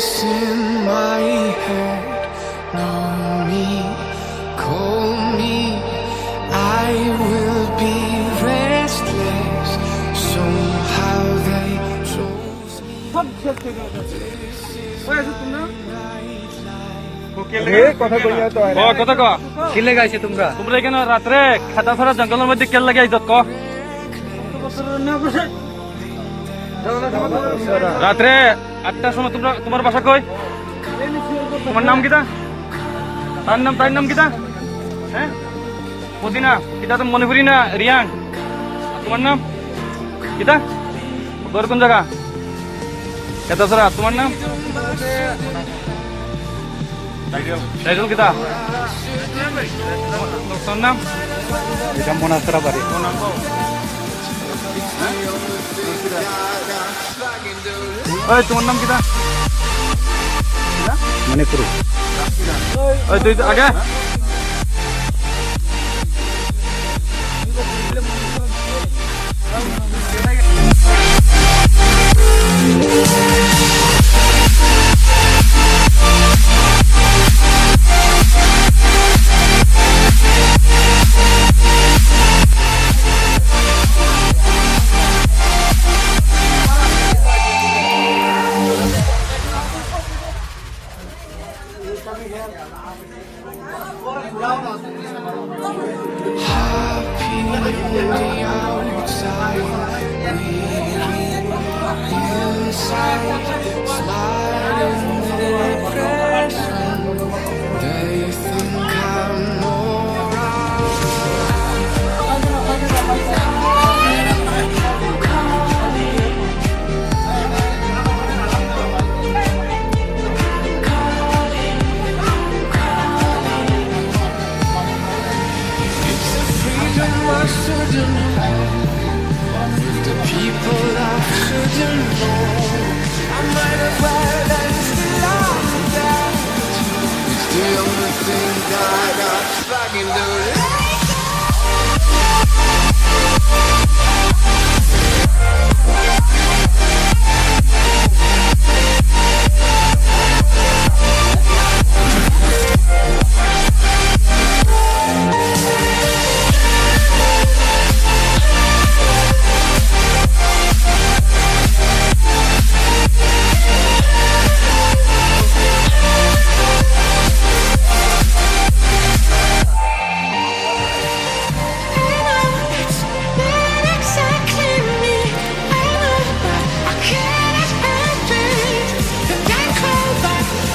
voice in my head. Know me, call me. I will be restless. Somehow they chose me. কথা ক কিলে গাইছে তোমরা এখানে রাত্রে খাতা ছাড়া জঙ্গলের মধ্যে কেল লাগে আইত ক রাত্রে 8টার সময় তোমার বাসা কই তোমার নাম কিটা তার নাম কিটা হ্যাঁ মদিনা কিটা তো মনে করি না রিয়াং তোমার নাম কিটা তোর কোন জায়গা এটা ছাড়া তোমার নাম টাইটেল কিটা তোর নাম এটা মনাসরা বাড়ি ওই তোমার নাম কিটা মনে করো ওই তুই আগে Happy on the outside, inside, smiling depression. They think I'm I shouldn't have, with the people I shouldn't know. I might as well end still on that. It's the only thing that I got stuck in the you.